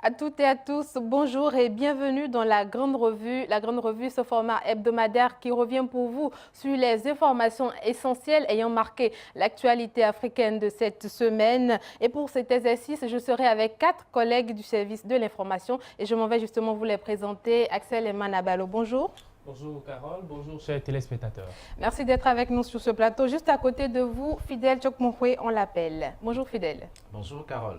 À toutes et à tous, bonjour et bienvenue dans la Grande Revue. La Grande Revue, ce format hebdomadaire qui revient pour vous sur les informations essentielles ayant marqué l'actualité africaine de cette semaine. Et pour cet exercice, je serai avec 4 collègues du service de l'information et je m'en vais justement vous les présenter. Axel et Manabalo, bonjour. Bonjour Carole, bonjour chers téléspectateurs. Merci d'être avec nous sur ce plateau. Juste à côté de vous, Fidèle Chokmonkwe, on l'appelle. Bonjour Fidèle. Bonjour Carole.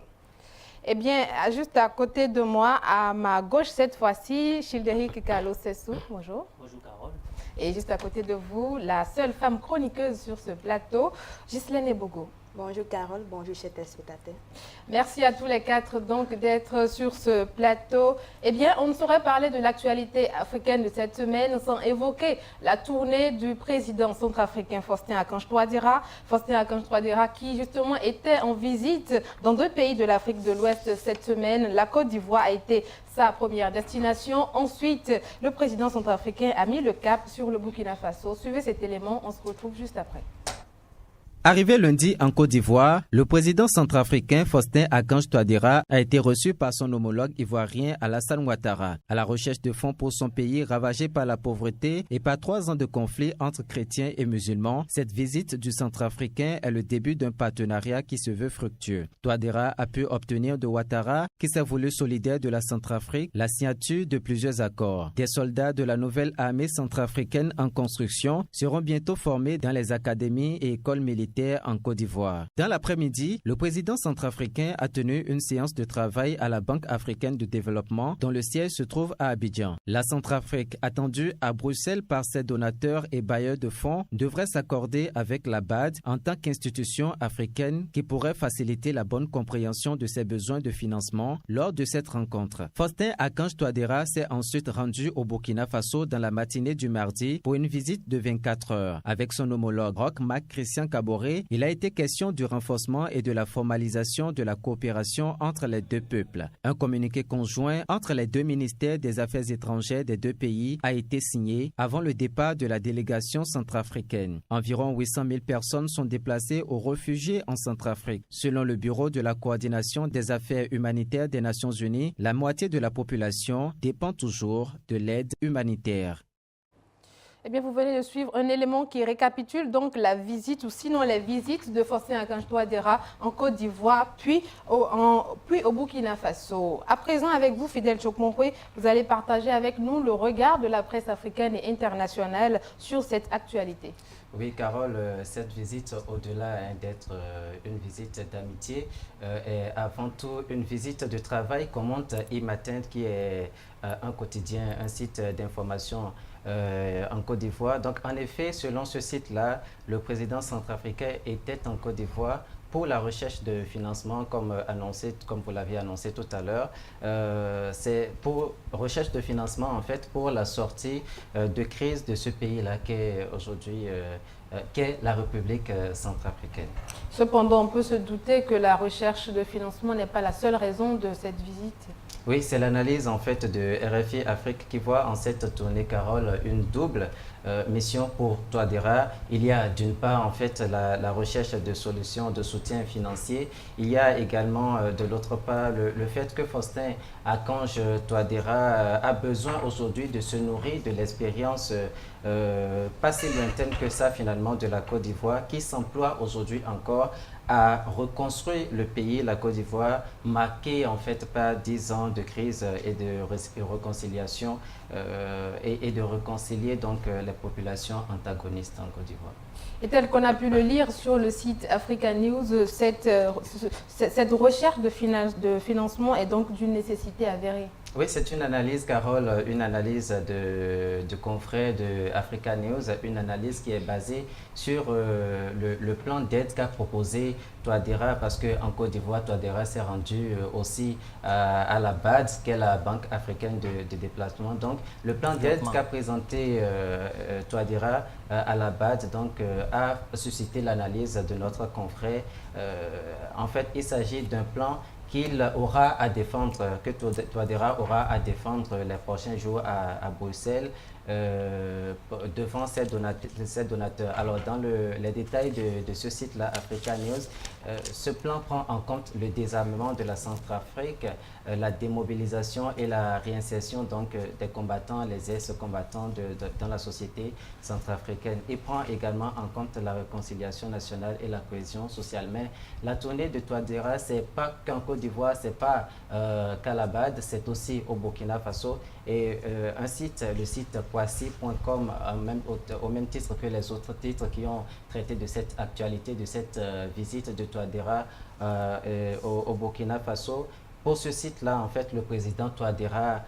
Eh bien, juste à côté de moi, à ma gauche cette fois-ci, Childeri Kikalo Sessou. Bonjour. Bonjour Carole. Et juste à côté de vous, la seule femme chroniqueuse sur ce plateau, Ghislaine Ebogo. Bonjour Carole, bonjour chers téléspectateurs. Merci à tous les 4 donc d'être sur ce plateau. Eh bien, on ne saurait parler de l'actualité africaine de cette semaine sans évoquer la tournée du président centrafricain Faustin Archange Touadéra. Faustin Archange Touadéra qui justement était en visite dans 2 pays de l'Afrique de l'Ouest cette semaine. La Côte d'Ivoire a été sa première destination. Ensuite, le président centrafricain a mis le cap sur le Burkina Faso. Suivez cet élément, on se retrouve juste après. Arrivé lundi en Côte d'Ivoire, le président centrafricain Faustin Archange Touadéra a été reçu par son homologue ivoirien Alassane Ouattara. À la recherche de fonds pour son pays ravagé par la pauvreté et par 3 ans de conflit entre chrétiens et musulmans, cette visite du centrafricain est le début d'un partenariat qui se veut fructueux. Touadéra a pu obtenir de Ouattara, qui s'est voulu solidaire de la Centrafrique, la signature de plusieurs accords. Des soldats de la nouvelle armée centrafricaine en construction seront bientôt formés dans les académies et écoles militaires en Côte d'Ivoire. Dans l'après-midi, le président centrafricain a tenu une séance de travail à la Banque africaine de développement dont le siège se trouve à Abidjan. La Centrafrique, attendue à Bruxelles par ses donateurs et bailleurs de fonds, devrait s'accorder avec la BAD en tant qu'institution africaine qui pourrait faciliter la bonne compréhension de ses besoins de financement lors de cette rencontre. Faustin Archange Touadéra s'est ensuite rendu au Burkina Faso dans la matinée du mardi pour une visite de 24 heures. Avec son homologue Roch Marc Christian Kaboré, il a été question du renforcement et de la formalisation de la coopération entre les 2 peuples. Un communiqué conjoint entre les 2 ministères des Affaires étrangères des 2 pays a été signé avant le départ de la délégation centrafricaine. Environ 800 000 personnes sont déplacées aux réfugiés en Centrafrique. Selon le Bureau de la coordination des affaires humanitaires des Nations Unies, la moitié de la population dépend toujours de l'aide humanitaire. Eh bien, vous venez de suivre un élément qui récapitule donc la visite ou sinon les visites de Faustin Archange Touadéra en Côte d'Ivoire, puis au Burkina Faso. À présent, avec vous, Fidèle Chokmonkwe, vous allez partager avec nous le regard de la presse africaine et internationale sur cette actualité. Oui, Carole, cette visite, au-delà d'être une visite d'amitié, est avant tout une visite de travail, commente e-Matin, qui est un quotidien, un site d'information en Côte d'Ivoire. Donc, en effet, selon ce site-là, le président centrafricain était en Côte d'Ivoire pour la recherche de financement, comme vous l'aviez annoncé tout à l'heure. C'est pour recherche de financement, en fait, pour la sortie de crise de ce pays-là qu'est aujourd'hui qu'est la République centrafricaine. Cependant, on peut se douter que la recherche de financement n'est pas la seule raison de cette visite. Oui, c'est l'analyse en fait de RFI Afrique qui voit en cette tournée, Carole, une double mission pour Touadéra. Il y a d'une part en fait la recherche de solutions de soutien financier. Il y a également de l'autre part le fait que Faustin Archange Touadéra a besoin aujourd'hui de se nourrir de l'expérience pas si lointaine que ça finalement de la Côte d'Ivoire qui s'emploie aujourd'hui encore à reconstruire le pays, la Côte d'Ivoire, marqué en fait par 10 ans de crise et de réconciliation et de réconcilier donc les populations antagonistes en Côte d'Ivoire. Et tel qu'on a pu le lire sur le site Africa News, cette recherche de financement est donc d'une nécessité avérée. Oui, c'est une analyse, Carole, une analyse de confrères de Africa News, une analyse qui est basée sur le plan d'aide qu'a proposé Touadéra, parce qu'en Côte d'Ivoire, Touadéra s'est rendu aussi à la BAD, qui est la Banque africaine de déplacement. Donc, le plan d'aide qu'a présenté Touadéra à la BAD donc, a suscité l'analyse de notre confrère. En fait, il s'agit d'un plan qu'il aura à défendre, que Touadéra aura à défendre les prochains jours à Bruxelles, devant ces donateurs. Alors, dans les détails de ce site-là, Africa News, ce plan prend en compte le désarmement de la Centrafrique, la démobilisation et la réinsertion donc, des combattants, les ex-combattants dans la société centrafricaine. Il prend également en compte la réconciliation nationale et la cohésion sociale. Mais la tournée de Touadéra, ce n'est pas qu'en Côte d'Ivoire, ce n'est pas qu'à la BAD, c'est aussi au Burkina Faso. Et un site, le site Kwasi.com, au même titre que les autres titres qui ont traité de cette actualité, de cette visite de Touadéra au Burkina Faso. Pour ce site-là, en fait, le président Touadéra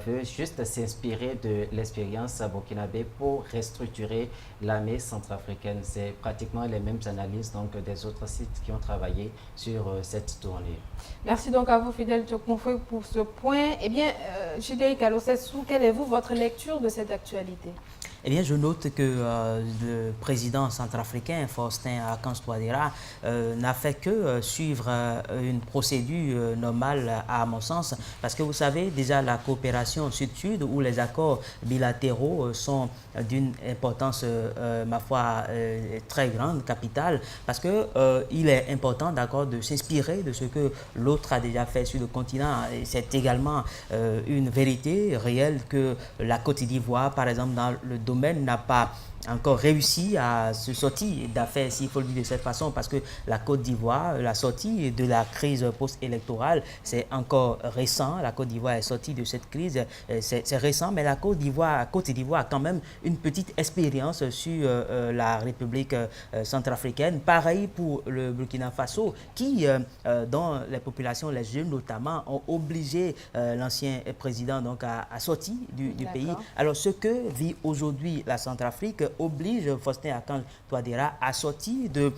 veut juste s'inspirer de l'expérience burkinabé pour restructurer l'armée centrafricaine. C'est pratiquement les mêmes analyses donc, des autres sites qui ont travaillé sur cette tournée. Merci donc à vous, Fidèle Tchokonfoy, pour ce point. Eh bien, Jidei Kalosessou, quelle est votre lecture de cette actualité? Eh bien, je note que le président centrafricain, Faustin Archange Touadéra, n'a fait que suivre une procédure normale à mon sens. Parce que vous savez, déjà la coopération sud-sud où les accords bilatéraux sont d'une importance, ma foi, très grande, capitale. Parce qu'il est important, d'accord, de s'inspirer de ce que l'autre a déjà fait sur le continent. C'est également une vérité réelle que la Côte d'Ivoire, par exemple, dans le domaine n'a pas encore réussi à se sortir d'affaires, s'il faut le dire de cette façon, parce que la Côte d'Ivoire, la sortie de la crise post-électorale, c'est encore récent. La Côte d'Ivoire est sortie de cette crise, c'est récent, mais la Côte d'Ivoire a quand même une petite expérience sur la République centrafricaine. Pareil pour le Burkina Faso, dont les populations, les jeunes notamment, ont obligé l'ancien président donc, à sortir du pays. Alors, ce que vit aujourd'hui la Centrafrique oblige Faustin Archange Touadéra à sortir de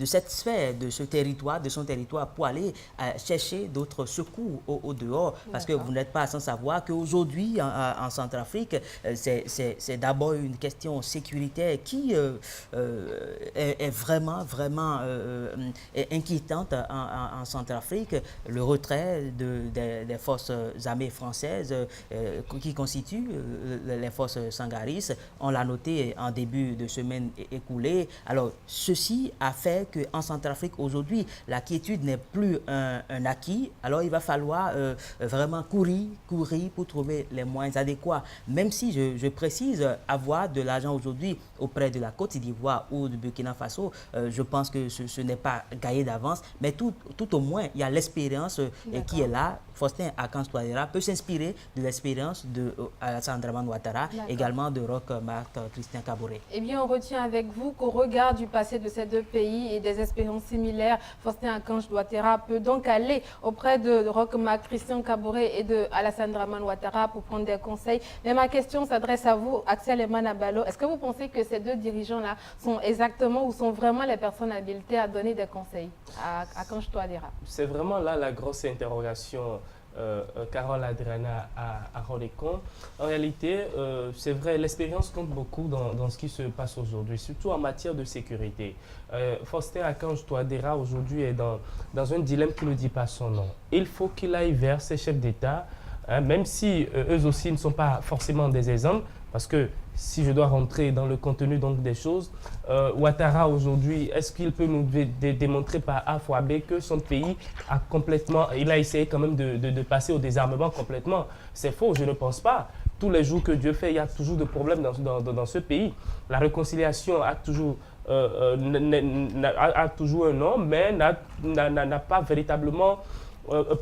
cette sphère, de son territoire pour aller chercher d'autres secours au dehors. Parce que vous n'êtes pas sans savoir qu'aujourd'hui, en Centrafrique, c'est d'abord une question sécuritaire qui est vraiment inquiétante en Centrafrique. Le retrait des forces armées françaises qui constituent les forces sangaris, on l'a noté en début de semaine écoulée. Alors, ceci a fait qu'en Centrafrique, aujourd'hui, la quiétude n'est plus un acquis. Alors, il va falloir vraiment courir pour trouver les moyens adéquats. Même si, je précise, avoir de l'argent aujourd'hui auprès de la Côte d'Ivoire ou du Burkina Faso, je pense que ce n'est pas gagné d'avance. Mais tout au moins, il y a l'expérience qui est là. Faustin Archange Touadéra peut s'inspirer de l'expérience de Alassane Dramane Ouattara, également de Roch Marc Christian Kaboré. Eh bien, on retient avec vous qu'au regard du passé de ces deux pays et des expériences similaires, Faustin Archange Touadéra peut donc aller auprès de Roch Marc Christian Kaboré et de Alassane Dramane Ouattara pour prendre des conseils. Mais ma question s'adresse à vous, Axel Emanabalo. Est-ce que vous pensez que ces deux dirigeants-là sont exactement ou sont vraiment les personnes habilitées à donner des conseils à Archange Touadéra? C'est vraiment là la grosse interrogation. Carole Adriana à Rodécon. En réalité, c'est vrai, l'expérience compte beaucoup dans ce qui se passe aujourd'hui, surtout en matière de sécurité. Faustin Archange Touadéra aujourd'hui est dans un dilemme qui ne dit pas son nom. Il faut qu'il aille vers ses chefs d'État, même si eux aussi ne sont pas forcément des exemples, parce que si je dois rentrer dans le contenu donc, des choses, Ouattara aujourd'hui, est-ce qu'il peut nous démontrer par A fois B que son pays a complètement, il a essayé quand même de passer au désarmement complètement? C'est faux, je ne pense pas. Tous les jours que Dieu fait, il y a toujours des problèmes dans ce pays. La réconciliation a toujours un nom, mais n'a pas véritablement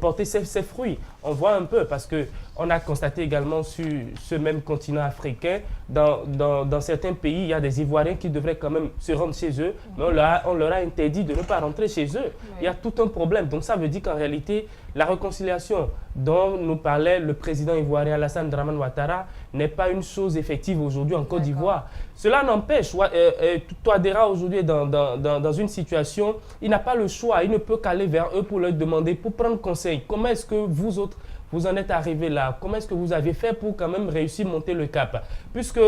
porter ses fruits. On voit un peu parce qu'on a constaté également sur ce même continent africain, dans certains pays, il y a des Ivoiriens qui devraient quand même se rendre chez eux, mais on leur a interdit de ne pas rentrer chez eux. Oui. Il y a tout un problème. Donc ça veut dire qu'en réalité, la réconciliation dont nous parlait le président ivoirien Alassane Dramane Ouattara n'est pas une chose effective aujourd'hui en Côte d'Ivoire. Cela n'empêche, Touadéra aujourd'hui est dans une situation, il n'a pas le choix, il ne peut qu'aller vers eux pour leur demander, pour prendre conseil. Comment est-ce que vous autres, vous en êtes arrivés là? Comment est-ce que vous avez fait pour quand même réussir à monter le cap? Puisque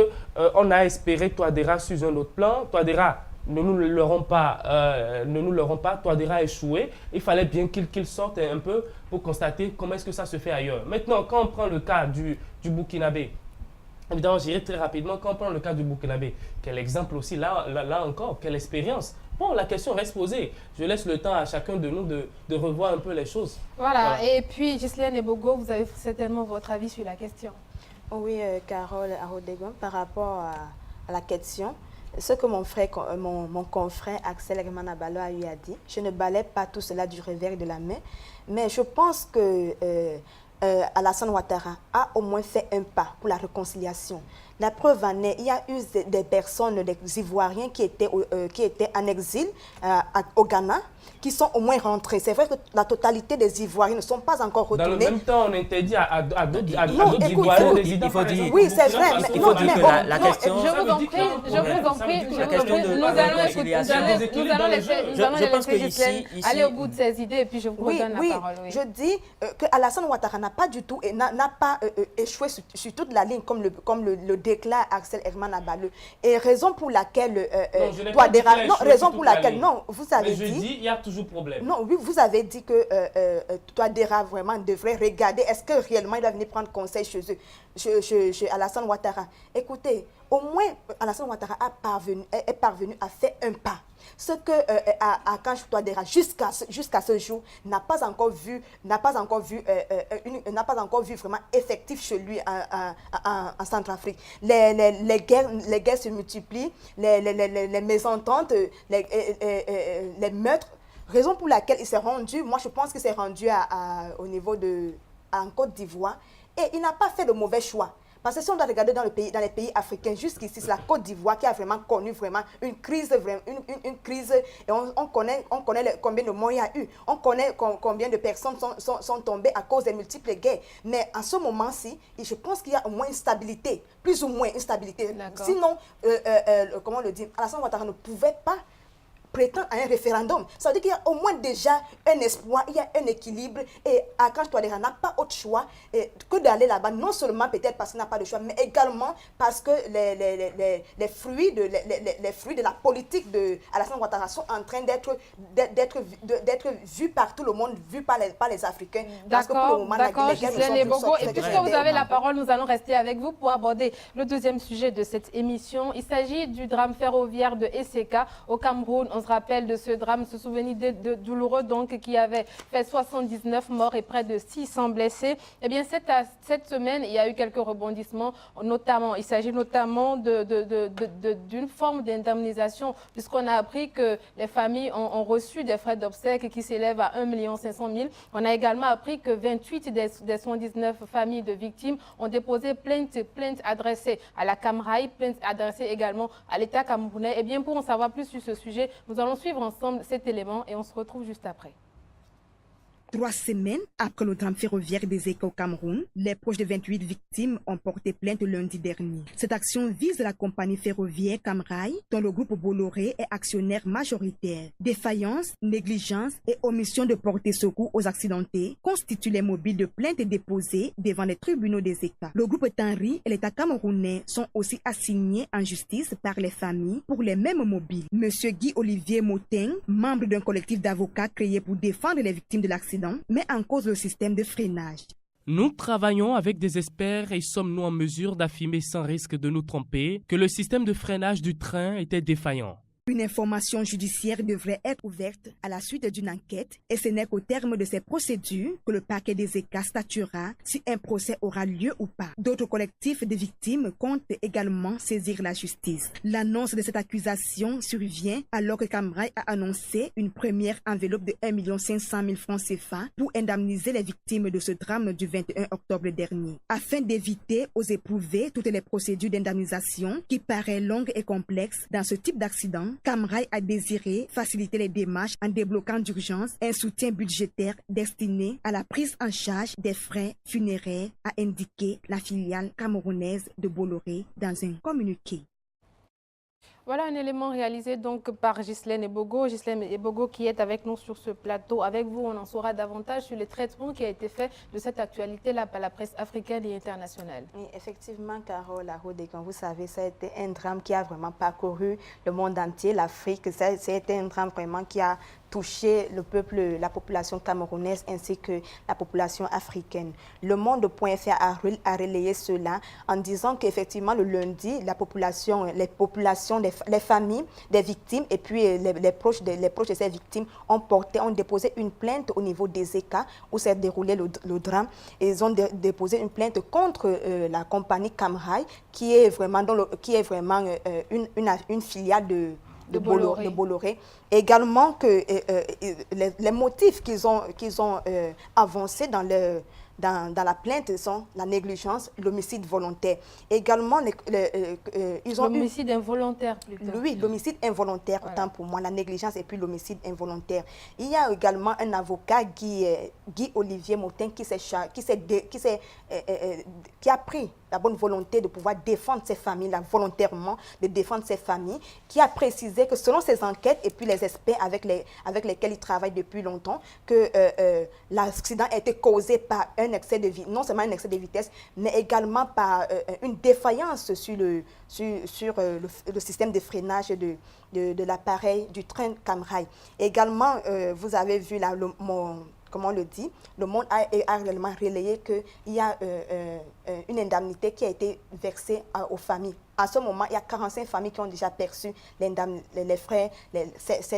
on a espéré Touadéra sur un autre plan, Touadéra ne nous l'auront pas, Touadéra a échoué. Il fallait bien qu'il sorte un peu pour constater comment est-ce que ça se fait ailleurs. Maintenant, quand on prend le cas du Burkinabé, Évidemment, j'irai très rapidement. Quand on prend le cas du Burkinabé, quel exemple aussi, là encore, quelle expérience. Bon, la question reste posée. Je laisse le temps à chacun de nous de revoir un peu les choses. Voilà. Et puis, Ghislaine Ebogo, vous avez certainement votre avis sur la question. Oui, Carole Arodegon, par rapport à la question, ce que mon confrère Axel Hermann-Abalo a eu à dire, je ne balais pas tout cela du revers de la main, mais je pense que Alassane Ouattara a au moins fait un pas pour la réconciliation. La preuve en est, il y a eu des personnes, des Ivoiriens qui étaient en exil au Ghana, qui sont au moins rentrés. C'est vrai que la totalité des Ivoiriens ne sont pas encore retournés. Dans le même temps, on interdit à d'autres Ivoiriens des idées. Oui, c'est vrai. Mais il faut dire que la question... Je vous en prie, nous allons laisser Ghislaine aller au bout de ses idées et puis je vous redonne la parole. Oui, je dis que Alassane Ouattara n'a pas du tout, n'a pas échoué sur toute la ligne comme le déclare Axel Hermann-Abalo. Et raison pour laquelle vous avez dit... Je dis, il y a toujours problème. Non, oui, vous avez dit que Touadéra vraiment devrait regarder, est-ce que réellement il va venir prendre conseil chez Alassane Ouattara. Écoutez, au moins Alassane Ouattara est parvenu à faire un pas. Ce que Akange Touadéra jusqu'à ce jour n'a pas encore vu vraiment effectif chez lui en Centrafrique. Les guerres se multiplient, les mésententes, les meurtres. Raison pour laquelle il s'est rendu, moi je pense qu'il s'est rendu au niveau en Côte d'Ivoire et il n'a pas fait de mauvais choix. Parce que si on doit regarder dans les pays africains, jusqu'ici, c'est la Côte d'Ivoire qui a vraiment connu une crise, et on connaît combien de morts il y a eu. On connaît combien de personnes sont tombées à cause des multiples guerres. Mais en ce moment-ci, je pense qu'il y a au moins une stabilité, plus ou moins une stabilité. Sinon, comment on le dit, Alassane Ouattara ne pouvait pas prétend à un référendum. Ça veut dire qu'il y a au moins déjà un espoir, il y a un équilibre et Akange Touadéra n'a pas autre choix que d'aller là-bas, non seulement peut-être parce qu'il n'a pas de choix, mais également parce que les fruits de la politique de Alassane Ouattara sont en train d'être vus par tout le monde, vus par les Africains. D'accord, Ghislaine Ebogo. Et puisque vous avez la parole, nous allons rester avec vous pour aborder le deuxième sujet de cette émission. Il s'agit du drame ferroviaire de Eseka au Cameroun. On se rappelle de ce drame, ce souvenir douloureux donc qui avait fait 79 morts et près de 600 blessés. Eh bien, cette semaine, il y a eu quelques rebondissements, notamment, il s'agit notamment d'une forme d'indemnisation, puisqu'on a appris que les familles ont reçu des frais d'obsèques qui s'élèvent à 1 500 000. On a également appris que 28 des 119 familles de victimes ont déposé plainte adressée à la Camraï, plainte adressée également à l'État camerounais. Eh bien, pour en savoir plus sur ce sujet, nous allons suivre ensemble cet élément et on se retrouve juste après. 3 semaines après le drame ferroviaire des Eseka au Cameroun, les proches de 28 victimes ont porté plainte lundi dernier. Cette action vise la compagnie ferroviaire Camraï, dont le groupe Bolloré est actionnaire majoritaire. Défaillance, négligence et omission de porter secours aux accidentés constituent les mobiles de plainte déposées devant les tribunaux des États. Le groupe Tanri et l'État camerounais sont aussi assignés en justice par les familles pour les mêmes mobiles. Monsieur Guy-Olivier Motin, membre d'un collectif d'avocats créé pour défendre les victimes de l'accident, met en cause le système de freinage. Nous travaillons avec des experts et sommes-nous en mesure d'affirmer sans risque de nous tromper que le système de freinage du train était défaillant. Une information judiciaire devrait être ouverte à la suite d'une enquête et ce n'est qu'au terme de ces procédures que le parquet des États statuera si un procès aura lieu ou pas. D'autres collectifs de victimes comptent également saisir la justice. L'annonce de cette accusation survient alors que Camraï a annoncé une première enveloppe de 1 500 000 francs CFA pour indemniser les victimes de ce drame du 21 octobre dernier. Afin d'éviter aux éprouvés toutes les procédures d'indemnisation qui paraissent longues et complexes dans ce type d'accident, Camraï a désiré faciliter les démarches en débloquant d'urgence un soutien budgétaire destiné à la prise en charge des frais funéraires, a indiqué la filiale camerounaise de Bolloré dans un communiqué. Voilà un élément réalisé donc par Ghislaine Ebogo. Ghislaine Ebogo qui est avec nous sur ce plateau. Avec vous, on en saura davantage sur les traitements qui a été fait de cette actualité-là par la presse africaine et internationale. Oui, effectivement, Carole Arodé, comme vous savez, ça a été un drame qui a vraiment parcouru le monde entier, l'Afrique. Ça a été un drame vraiment qui a touché le peuple, la population camerounaise ainsi que la population africaine. Le Monde.fr a relayé cela en disant qu'effectivement le lundi, les familles des victimes et puis les proches de ces victimes ont déposé une plainte au niveau des ECA où s'est déroulé le drame. Et ils ont déposé une plainte contre la compagnie Camrail qui est vraiment, une filiale de Bolloré. Également que les motifs qu'ils ont avancés dans la plainte sont la négligence, l'homicide volontaire. Également, ils ont l'homicide involontaire plutôt. Oui, l'homicide involontaire, voilà. Autant pour moi, la négligence et puis l'homicide involontaire. Il y a également un avocat, Guy-Olivier Motin, qui a pris la bonne volonté de pouvoir défendre ses familles, volontairement, de défendre ses familles, qui a précisé que selon ses enquêtes et puis les experts avec lesquels il travaille depuis longtemps, que l'accident a été causé par non seulement un excès de vitesse, mais également par une défaillance sur le système de freinage de l'appareil du train Camrail. Également, vous avez vu là, comment on le dit, le Monde a réellement relayé qu'il y a une indemnité qui a été versée aux familles. À ce moment, il y a 45 familles qui ont déjà perçu ces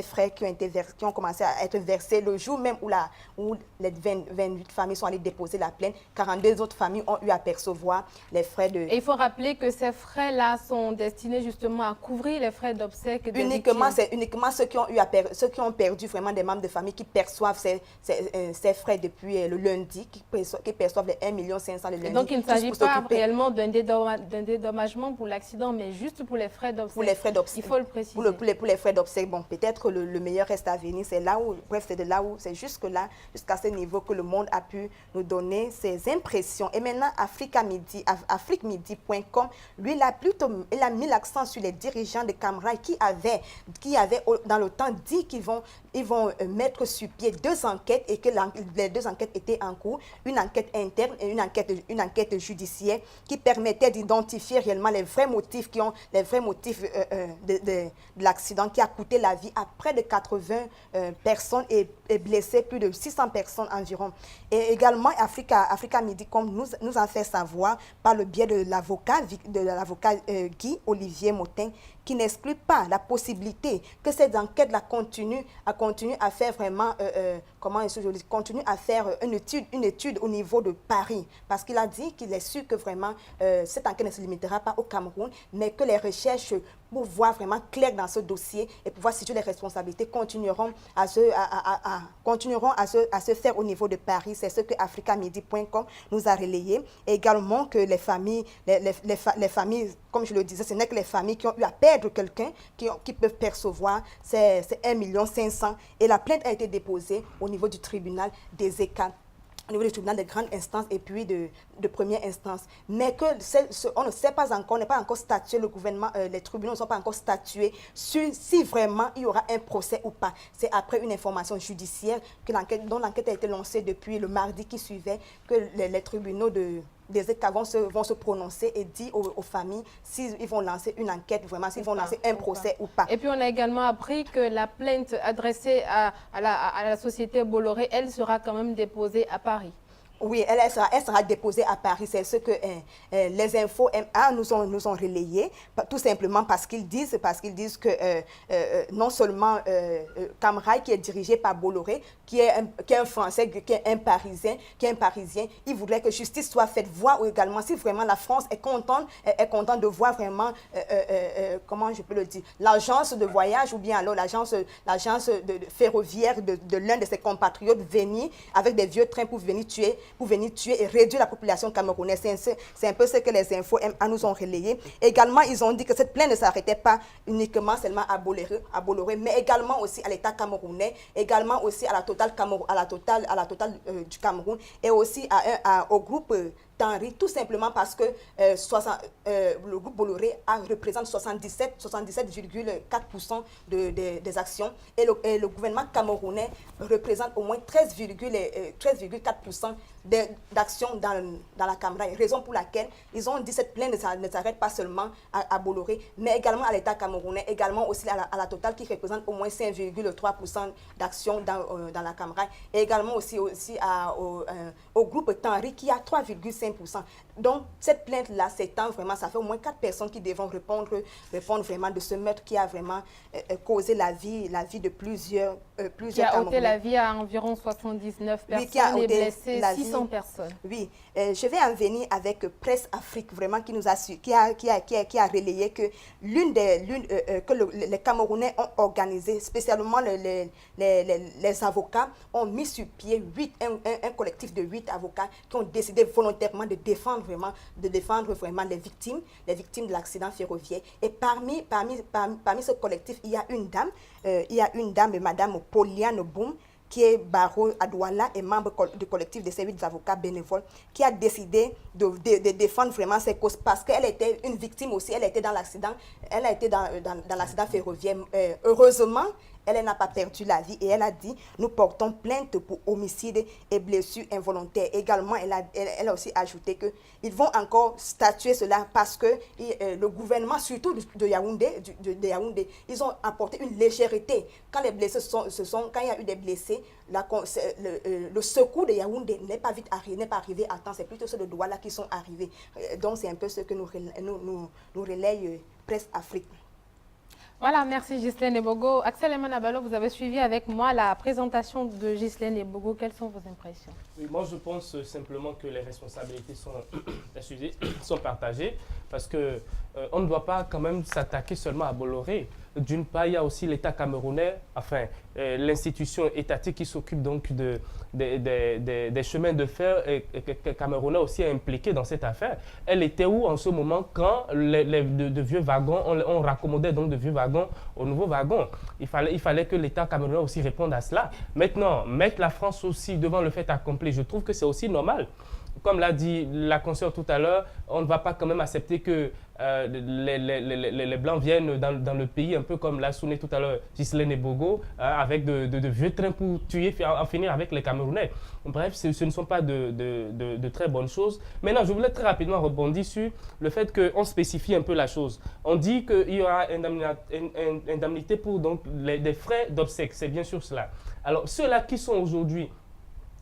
frais qui ont commencé à être versés le jour même où les 28 familles sont allées déposer la plainte. 42 autres familles ont eu à percevoir les frais de... Et il faut rappeler que ces frais-là sont destinés justement à couvrir les frais d'obsèques des victimes. C'est uniquement ceux qui ont perdu vraiment des membres de famille qui perçoivent ces frais depuis le lundi, qui perçoivent les 1 500 000 le lundi. Et donc il ne s'agit pas réellement d'un dédommagement pour l'accident, mais juste pour les frais d'obsèques. Pour les frais d'obsèques. Il faut le préciser. Pour les frais d'obsèques, bon, peut-être le meilleur reste à venir. C'est jusqu'à ce niveau que le Monde a pu nous donner ses impressions. Et maintenant, afriquemidi.com, lui, il a mis l'accent sur les dirigeants de Camrail qui avaient dans le temps dit qu'ils vont mettre sur pied 2 enquêtes et que les 2 enquêtes étaient en cours, une enquête interne et une enquête judiciaire qui permettait d'identifier réellement les vrais motifs de l'accident qui a coûté la vie à près de 80 personnes et blessé plus de 600 personnes environ. Et également, Africa Midi, comme nous a fait savoir par le biais de l'avocat Guy-Olivier Motin, qui n'exclut pas la possibilité que cette enquête-là continue à faire vraiment, continue à faire une étude au niveau de Paris. Parce qu'il a dit qu'il est sûr que vraiment, cette enquête ne se limitera pas au Cameroun, mais que les recherches pour voir vraiment clair dans ce dossier et pouvoir situer les responsabilités continueront à se faire au niveau de Paris. C'est ce que africamidi.com nous a relayé. Et également que les familles, comme je le disais, ce n'est que les familles qui ont eu à perdre quelqu'un qui peuvent percevoir ces 1 500 000. Et la plainte a été déposée au niveau du tribunal des ECA, au niveau du tribunal de grande instance et puis de première instance. Mais on ne sait pas encore, on n'est pas encore statué, le gouvernement, les tribunaux ne sont pas encore statués sur si vraiment il y aura un procès ou pas. C'est après une information judiciaire dont l'enquête a été lancée depuis le mardi qui suivait que les tribunaux des États vont se prononcer et dire aux familles s'ils vont lancer une enquête, vraiment, s'ils vont lancer un procès ou pas. Et puis on a également appris que la plainte adressée à la société Bolloré, elle sera quand même déposée à Paris. Oui, elle sera déposée à Paris. C'est ce que les infos MA nous ont relayé, tout simplement parce qu'ils disent que non seulement Camrail, qui est dirigé par Bolloré, qui est un Français, qui est un Parisien, il voudrait que justice soit faite, voir également si vraiment la France est contente de voir vraiment, comment je peux le dire, l'agence de voyage ou bien alors l'agence ferroviaire de l'un de ses compatriotes venir avec des vieux trains pour venir tuer et réduire la population camerounaise. C'est un peu ce que les infos MA nous ont relayé. Également, ils ont dit que cette plainte ne s'arrêtait pas uniquement seulement à Bolloré, mais également aussi à l'État camerounais, également aussi à la Total du Cameroun et aussi au groupe Tanri, tout simplement parce que le groupe Bolloré représente 77,4% des actions et le gouvernement camerounais représente au moins 13,4% d'actions dans la Cameraille. Raison pour laquelle ils ont dit cette plainte ne s'arrête pas seulement à Bolloré, mais également à l'État camerounais, également aussi à la Total qui représente au moins 5,3% d'actions dans la Cameraille, et également aussi au groupe Tanri qui a 3,5%. Donc, cette plainte-là s'étend vraiment, ça fait au moins 4 personnes qui devront répondre vraiment de ce meurtre qui a vraiment causé la vie de plusieurs Camerounais. Qui a ôté la vie à environ 79 personnes et blessé 600 personnes. Oui, je vais en venir avec Presse Afrique, vraiment, qui nous a relayé que les Camerounais ont organisé, spécialement les avocats, ont mis sur pied un collectif de 8 avocats qui ont décidé volontairement de défendre vraiment les victimes de l'accident ferroviaire. Et parmi ce collectif, il y a une dame, Madame Poliane Boum, qui est barreau à Douala et membre du collectif de ces 8 avocats bénévoles, qui a décidé de défendre vraiment ses causes parce qu'elle était une victime aussi, elle était dans l'accident ferroviaire. Heureusement, elle n'a pas perdu la vie et elle a dit « Nous portons plainte pour homicide et blessures involontaires ». Également, elle a aussi ajouté qu'ils vont encore statuer cela parce que le gouvernement, surtout de Yaoundé, ils ont apporté une légèreté. Quand les blessés quand il y a eu des blessés, le secours de Yaoundé n'est pas arrivé à temps, c'est plutôt ceux de Douala qui sont arrivés. Donc, c'est un peu ce que nous relaye Presse Afrique. Voilà, merci Ghislaine Ebogo. Axel Emanabalo, vous avez suivi avec moi la présentation de Ghislaine Ebogo. Quelles sont vos impressions? Oui, moi je pense simplement que les responsabilités sont partagées parce que on ne doit pas quand même s'attaquer seulement à Bolloré. D'une part, il y a aussi l'État camerounais, enfin l'institution étatique qui s'occupe donc des chemins de fer et camerounais aussi est impliquée dans cette affaire. Elle était où en ce moment quand de vieux wagons, on raccommodait donc de vieux wagons aux nouveaux wagons? Il fallait que l'État camerounais aussi réponde à cela. Maintenant, mettre la France aussi devant le fait accompli, je trouve que c'est aussi normal. Comme l'a dit la consoeur tout à l'heure, on ne va pas quand même accepter que les Blancs viennent dans le pays, un peu comme l'a sonné tout à l'heure Ghislaine Ebogo, avec de vieux trains pour en finir avec les Camerounais. Bref, ce ne sont pas de très bonnes choses. Maintenant, je voulais très rapidement rebondir sur le fait qu'on spécifie un peu la chose. On dit qu'il y aura une indemnité pour donc, des frais d'obsèques, c'est bien sûr cela. Alors, ceux-là qui sont aujourd'hui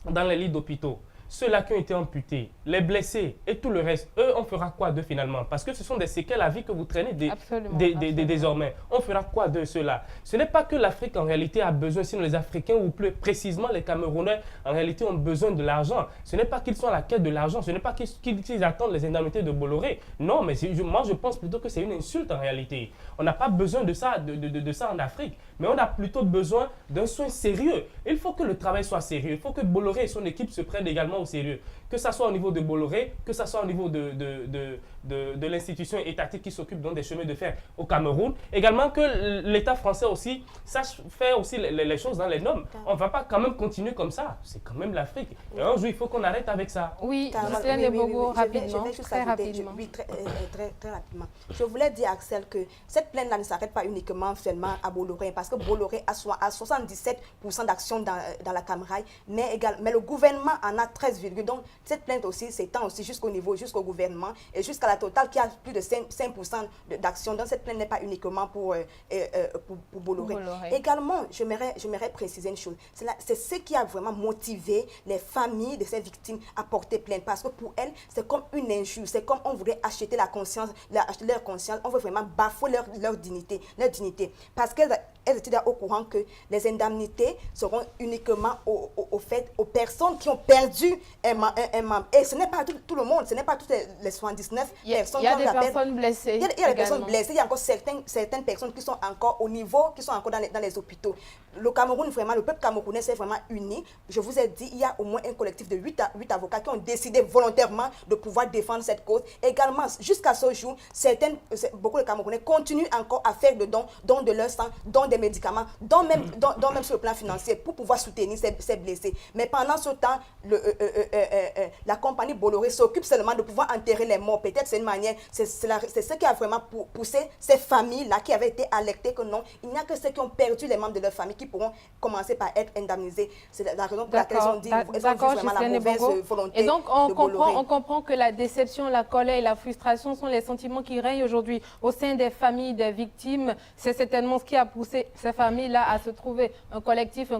dans les lits d'hôpitaux, ceux-là qui ont été amputés, les blessés et tout le reste, eux, on fera quoi d'eux finalement? Parce que ce sont des séquelles à vie que vous traînez désormais. On fera quoi de ceux-là? Ce n'est pas que l'Afrique en réalité a besoin, sinon les Africains ou plus précisément les Camerounais en réalité ont besoin de l'argent. Ce n'est pas qu'ils sont à la quête de l'argent, ce n'est pas qu'ils attendent les indemnités de Bolloré. Non, mais moi je pense plutôt que c'est une insulte en réalité. On n'a pas besoin de ça, de ça en Afrique, mais on a plutôt besoin d'un soin sérieux. Il faut que le travail soit sérieux, il faut que Bolloré et son équipe se prennent également au sérieux. Que ce soit au niveau de Bolloré, que ce soit au niveau de l'institution étatique qui s'occupe donc des chemins de fer au Cameroun. Également que l'État français aussi sache faire aussi les choses dans les normes. On ne va pas quand même continuer comme ça. C'est quand même l'Afrique. Et un jour, il faut qu'on arrête avec ça. Oui, Ghislaine Ebogo, rapidement, très rapidement. Oui, très rapidement. Je voulais dire, Axel, que cette plainte-là ne s'arrête pas uniquement seulement à Bolloré, parce que Bolloré a 77% d'actions dans la Cameraille, mais le gouvernement en a 13, donc cette plainte aussi s'étend aussi jusqu'au gouvernement et jusqu'à la Total qui a plus de 5% d'actions. Donc cette plainte n'est pas uniquement pour Bolloré. Également, j'aimerais préciser une chose. C'est ce qui a vraiment motivé les familles de ces victimes à porter plainte. Parce que pour elles, c'est comme une injure. C'est comme on voudrait acheter leur conscience. On veut vraiment bafouer leur dignité. Parce qu'elles étaient au courant que les indemnités seront uniquement aux personnes qui ont perdu un membre. Et ce n'est pas tout le monde, ce n'est pas toutes les 79 personnes. Il y a des personnes blessées. Il y a des personnes blessées, il y a encore certaines personnes qui sont encore au niveau, qui sont encore dans les hôpitaux. Le Cameroun, vraiment, le peuple camerounais s'est vraiment uni. Je vous ai dit, il y a au moins un collectif de 8 avocats qui ont décidé volontairement de pouvoir défendre cette cause. Également, jusqu'à ce jour, beaucoup de Camerounais continuent encore à faire de dons de leur sang, dons des médicaments, dont même sur le plan financier, pour pouvoir soutenir ces blessés. Mais pendant ce temps, la compagnie Bolloré s'occupe seulement de pouvoir enterrer les morts. Peut-être c'est une manière, c'est ce qui a vraiment poussé ces familles-là qui avaient été alertées que non, il n'y a que ceux qui ont perdu les membres de leur famille qui pourront commencer par être indemnisés. C'est la raison pour laquelle ils ont dit vraiment la mauvaise volonté. Et donc on comprend que la déception, la colère et la frustration sont les sentiments qui règnent aujourd'hui au sein des familles des victimes. C'est certainement ce qui a poussé ces familles-là à se trouver un collectif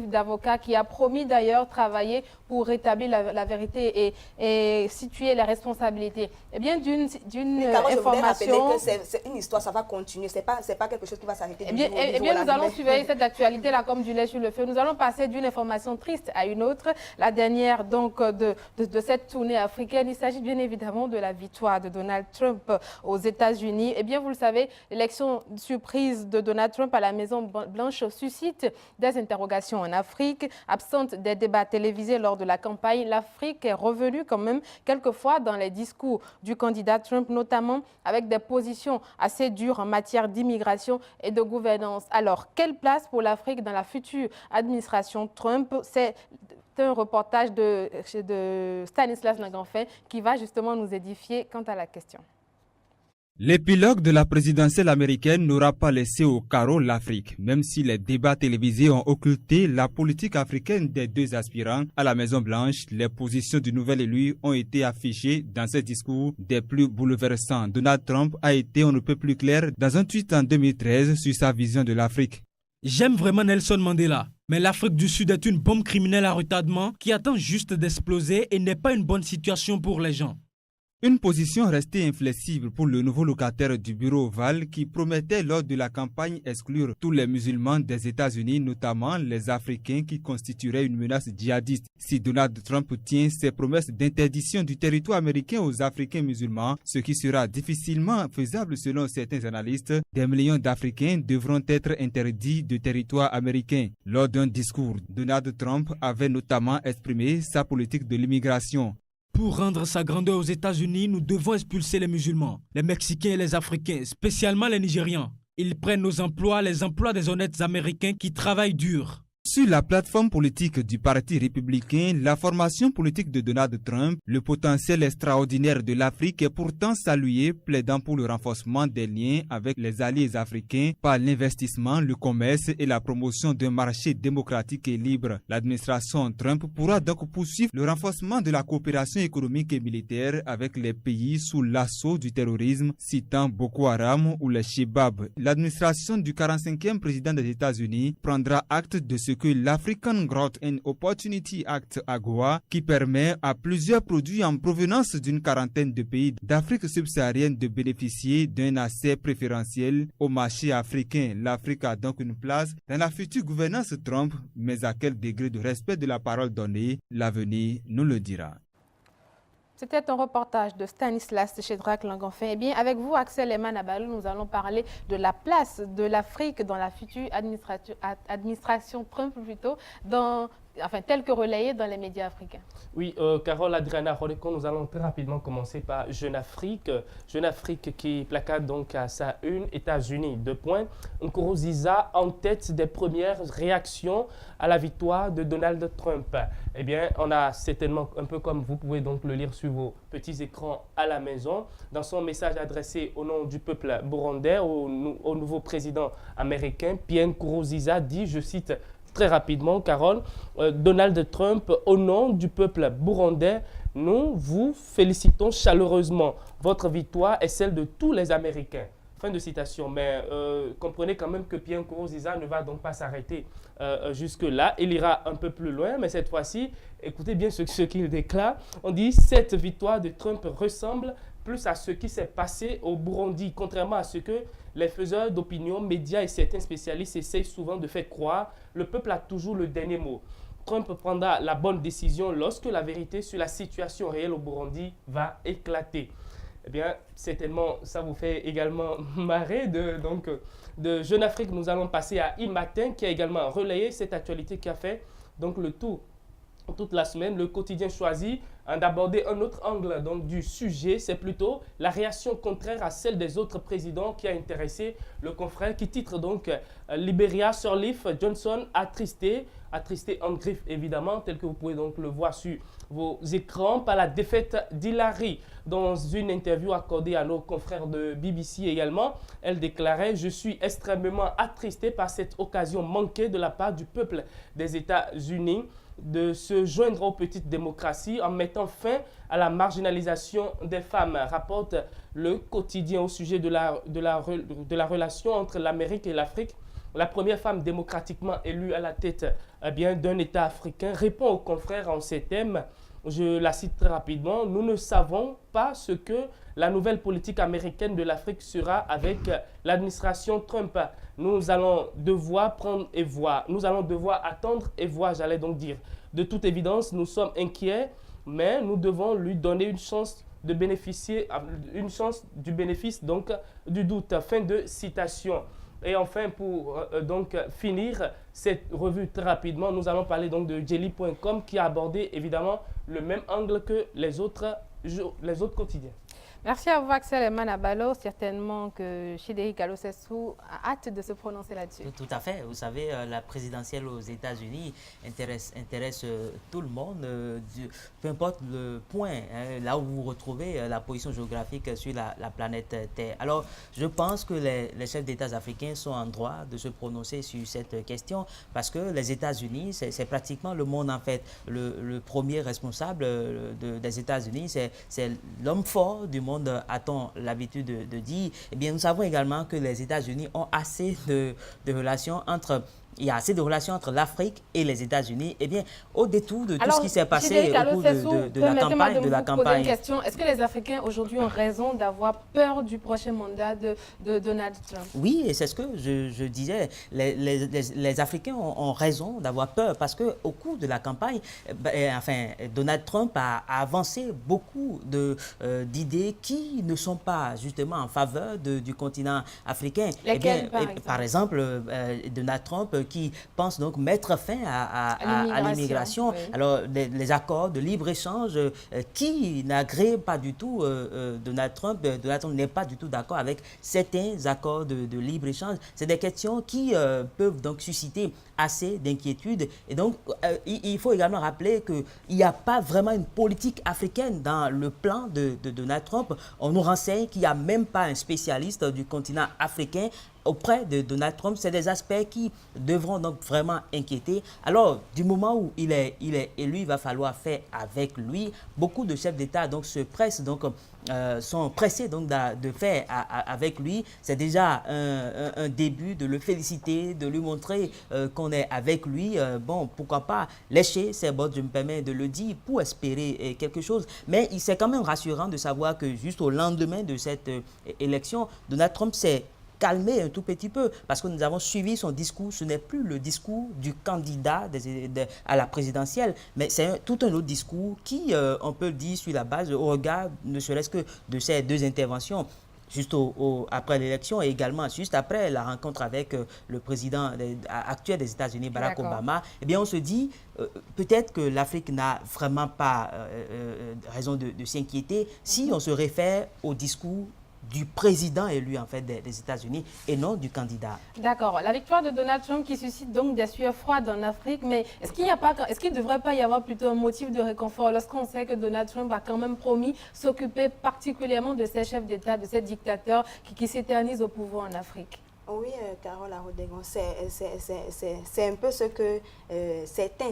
d'avocats qui a promis d'ailleurs travailler pour rétablir la vérité et situer les responsabilités. Eh bien, d'une information... Je voudrais rappeler que c'est une histoire, ça va continuer. C'est pas quelque chose qui va s'arrêter du jour au jour. Eh bien, nous allons suivre cette actualité-là comme du lait sur le feu. Nous allons passer d'une information triste à une autre. La dernière, donc, de cette tournée africaine. Il s'agit bien évidemment de la victoire de Donald Trump aux États-Unis. Eh bien, vous le savez, l'élection surprise de Donald Trump à la Maison-Blanche suscite des interrogations en Afrique. Absente des débats télévisés lors de la campagne, l'Afrique est revenue quand même quelquefois dans les discours du candidat Trump, notamment avec des positions assez dures en matière d'immigration et de gouvernance. Alors, quelle place pour l'Afrique dans la future administration Trump? C'est un reportage de Stanislas Langanfin qui va justement nous édifier quant à la question. L'épilogue de la présidentielle américaine n'aura pas laissé au carreau l'Afrique, même si les débats télévisés ont occulté la politique africaine des deux aspirants à la Maison-Blanche. Les positions du nouvel élu ont été affichées dans ses discours des plus bouleversants. Donald Trump a été on ne peut plus clair dans un tweet en 2013 sur sa vision de l'Afrique. J'aime vraiment Nelson Mandela, mais l'Afrique du Sud est une bombe criminelle à retardement qui attend juste d'exploser et n'est pas une bonne situation pour les gens. Une position restée inflexible pour le nouveau locataire du bureau ovale qui promettait lors de la campagne exclure tous les musulmans des États-Unis, notamment les Africains qui constitueraient une menace djihadiste. Si Donald Trump tient ses promesses d'interdiction du territoire américain aux Africains musulmans, ce qui sera difficilement faisable selon certains analystes, des millions d'Africains devront être interdits de territoire américain. Lors d'un discours, Donald Trump avait notamment exprimé sa politique de l'immigration. Pour rendre sa grandeur aux États-Unis, nous devons expulser les musulmans, les Mexicains et les Africains, spécialement les Nigérians. Ils prennent nos emplois, les emplois des honnêtes Américains qui travaillent dur. Sur la plateforme politique du Parti républicain, la formation politique de Donald Trump, le potentiel extraordinaire de l'Afrique est pourtant salué, plaidant pour le renforcement des liens avec les alliés africains par l'investissement, le commerce et la promotion d'un marché démocratique et libre. L'administration Trump pourra donc poursuivre le renforcement de la coopération économique et militaire avec les pays sous l'assaut du terrorisme, citant Boko Haram ou les Shebab. L'administration du 45e président des États-Unis prendra acte de ce que l'African Growth and Opportunity Act AGOA, qui permet à plusieurs produits en provenance d'une quarantaine de pays d'Afrique subsaharienne de bénéficier d'un accès préférentiel au marché africain. L'Afrique a donc une place dans la future gouvernance Trump, mais à quel degré de respect de la parole donnée, l'avenir nous le dira. C'était un reportage de Stanislas Shedrack Langanfin. Eh bien, avec vous, Axel Eman Abalou, nous allons parler de la place de l'Afrique dans la future administration Trump, telle que relayée dans les médias africains. Oui, Carole Adriana Rodekon, nous allons très rapidement commencer par Jeune Afrique. Jeune Afrique qui placard donc à sa une États-Unis. 2 points. Nkurunziza en tête des premières réactions à la victoire de Donald Trump. Eh bien, on a certainement, un peu comme vous pouvez donc le lire sur vos petits écrans à la maison, dans son message adressé au nom du peuple burundais, au nouveau président américain, Pierre Nkurunziza dit, je cite, très rapidement, Carole, Donald Trump, au nom du peuple burundais, nous vous félicitons chaleureusement. Votre victoire est celle de tous les Américains. Fin de citation. Mais comprenez quand même que Pierre Nkurunziza ne va donc pas s'arrêter jusque-là. Il ira un peu plus loin, mais cette fois-ci, écoutez bien ce qu'il déclare. On dit, cette victoire de Trump ressemble plus à ce qui s'est passé au Burundi, contrairement à ce que les faiseurs d'opinion, médias et certains spécialistes essayent souvent de faire croire. Le peuple a toujours le dernier mot. Trump prendra la bonne décision lorsque la vérité sur la situation réelle au Burundi va éclater. Eh bien, certainement, ça vous fait également marrer. De Jeune Afrique, nous allons passer à Imatin, qui a également relayé cette actualité qui a fait donc le tour toute la semaine, le quotidien choisit d'aborder un autre angle donc, du sujet. C'est plutôt la réaction contraire à celle des autres présidents qui a intéressé le confrère, qui titre donc Liberia, Sirleaf Johnson attristé en griffe évidemment, tel que vous pouvez donc le voir sur vos écrans, par la défaite d'Hillary. Dans une interview accordée à nos confrères de BBC également, elle déclarait « Je suis extrêmement attristé par cette occasion manquée de la part du peuple des États-Unis de se joindre aux petites démocraties en mettant fin à la marginalisation des femmes », rapporte le quotidien au sujet de la relation entre l'Amérique et l'Afrique. La première femme démocratiquement élue à la tête d'un État africain répond aux confrères en ces thèmes. Je la cite très rapidement. « Nous ne savons pas ce que la nouvelle politique américaine de l'Afrique sera avec l'administration Trump. Nous allons devoir prendre et voir. Nous allons devoir attendre et voir, j'allais donc dire. De toute évidence, nous sommes inquiets, mais nous devons lui donner une chance de bénéficier, du bénéfice donc du doute. » Fin de citation. Et enfin, pour donc finir cette revue très rapidement, nous allons parler donc de Jelly.com qui a abordé évidemment le même angle que les autres quotidiens. Merci à vous, Axel Emanabalo. Certainement que Chidéry Kalosessou a hâte de se prononcer là-dessus. Tout à fait. Vous savez, la présidentielle aux États-Unis intéresse tout le monde, peu importe le point, là où vous retrouvez la position géographique sur la planète Terre. Alors, je pense que les chefs d'État africains sont en droit de se prononcer sur cette question parce que les États-Unis, c'est pratiquement le monde en fait. Le premier responsable des États-Unis, c'est l'homme fort du monde, a-t-on l'habitude de dire. Eh bien, nous savons également que les États-Unis ont assez de relations entre... Il y a assez de relations entre l'Afrique et les États-Unis. Eh bien, au détour de tout ce qui s'est passé au cours de la campagne, est-ce que les Africains aujourd'hui ont raison d'avoir peur du prochain mandat de Donald Trump? Oui, et c'est ce que je disais. Les Africains ont raison d'avoir peur parce qu'au cours de la campagne, Donald Trump a avancé beaucoup d'idées qui ne sont pas justement en faveur du continent africain. Lesquelles, par exemple, Donald Trump qui pense donc mettre fin à l'immigration. Oui. Alors, les accords de libre-échange qui n'agréent pas du tout Donald Trump. Donald Trump n'est pas du tout d'accord avec certains accords de libre-échange. C'est des questions qui peuvent donc susciter assez d'inquiétude. Et donc, il faut également rappeler qu'il n'y a pas vraiment une politique africaine dans le plan de Donald Trump. On nous renseigne qu'il n'y a même pas un spécialiste du continent africain auprès de Donald Trump. C'est des aspects qui devront donc vraiment inquiéter. Alors, du moment où il est élu, il va falloir faire avec lui. Beaucoup de chefs d'État donc se pressent, donc sont pressés donc de faire avec lui. C'est déjà un début de le féliciter, de lui montrer qu'on est avec lui. Bon, pourquoi pas lécher ses bottes, je me permets de le dire, pour espérer quelque chose. Mais c'est quand même rassurant de savoir que juste au lendemain de cette élection, Donald Trump s'est calmer un tout petit peu, parce que nous avons suivi son discours. Ce n'est plus le discours du candidat à la présidentielle, mais c'est tout un autre discours qui, on peut le dire, sur la base, au regard, ne serait-ce que de ces deux interventions, juste après l'élection et également juste après la rencontre avec le président actuel des États-Unis, Barack Obama, eh bien on se dit peut-être que l'Afrique n'a vraiment pas raison de s'inquiéter si on se réfère au discours du président élu en fait des États-Unis et non du candidat. D'accord. La victoire de Donald Trump qui suscite donc des sueurs froides en Afrique, mais est-ce qu'il ne devrait pas y avoir plutôt un motif de réconfort lorsqu'on sait que Donald Trump a quand même promis s'occuper particulièrement de ces chefs d'État, de ces dictateurs qui s'éternisent au pouvoir en Afrique? Oui, Carole Arodégon, c'est un peu ce que certains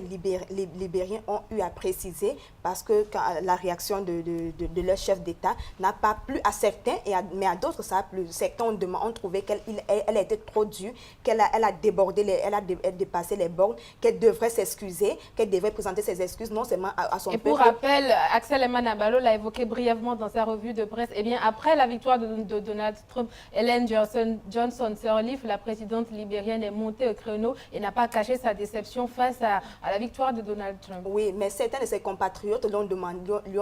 Libériens ont eu à préciser parce que la réaction de leur chef d'État n'a pas plu à certains, mais à d'autres ça a plu. Certains ont trouvé qu'elle a été trop dure, qu'elle a débordé, elle a dépassé les bornes, qu'elle devrait s'excuser, qu'elle devrait présenter ses excuses non seulement à son peuple. Et pour rappel, Axel Emanabalo l'a évoqué brièvement dans sa revue de presse. Eh bien, après la victoire de Donald Trump, Ellen Johnson Sirleaf, la présidente libérienne, est montée au créneau et n'a pas caché sa déception face à la victoire de Donald Trump. Oui, mais certains de ses compatriotes lui ont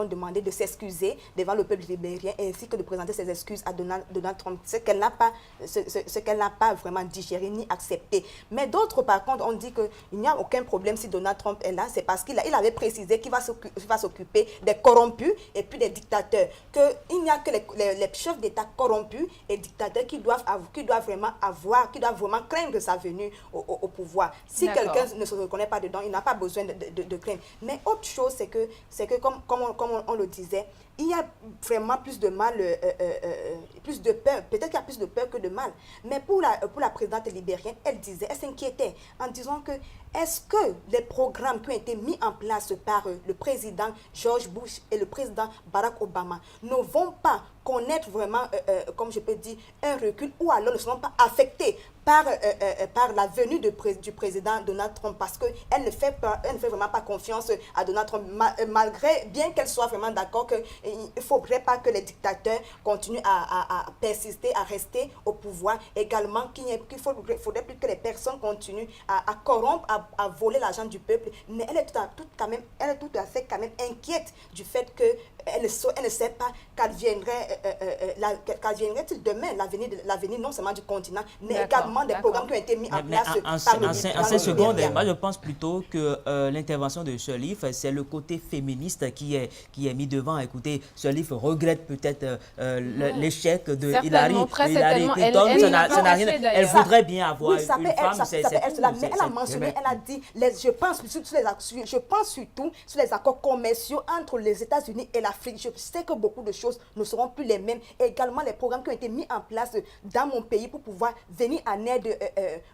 demandé de s'excuser devant le peuple libérien ainsi que de présenter ses excuses à Donald Trump, ce qu'elle n'a pas vraiment digéré ni accepté. Mais d'autres, par contre, ont dit qu'il n'y a aucun problème si Donald Trump est là, c'est parce qu'il avait précisé qu'il va s'occuper des corrompus et puis des dictateurs, qu'il n'y a que les chefs d'État corrompus et dictateurs qui doivent vraiment craindre sa venue au pouvoir. Si quelqu'un ne se reconnaît pas dedans, il n'a pas besoin de craindre. Mais autre chose, c'est que comme on le disait, il y a vraiment plus de mal, plus de peur. Peut-être qu'il y a plus de peur que de mal. Mais pour la présidente libérienne, elle s'inquiétait en disant que est-ce que les programmes qui ont été mis en place par le président George Bush et le président Barack Obama ne vont pas connaître vraiment, comme je peux dire, un recul ou alors ne seront pas affectés par la venue du président Donald Trump, parce qu'elle ne fait vraiment pas confiance à Donald Trump, malgré, bien qu'elle soit vraiment d'accord qu'il ne faudrait pas que les dictateurs continuent à persister, à rester au pouvoir, également qu'il faudrait plus que les personnes continuent à corrompre, à voler l'argent du peuple. Mais elle est tout à fait quand même inquiète du fait qu'elle ne sait pas qu'adviendrait-il demain l'avenir non seulement du continent, mais également des programmes qui ont été mis en place. En 5 secondes, moi je pense plutôt que l'intervention de Sirleaf, c'est le côté féministe qui est mis devant. Écoutez, Sirleaf regrette peut-être l'échec de Hillary Clinton. Elle voudrait bien avoir une femme. Mais elle a mentionné, elle a dit, je pense surtout sur les accords commerciaux entre les États-Unis et l'Afrique. Je sais que beaucoup de choses ne seront plus les mêmes. Et également les programmes qui ont été mis en place dans mon pays pour pouvoir venir en aide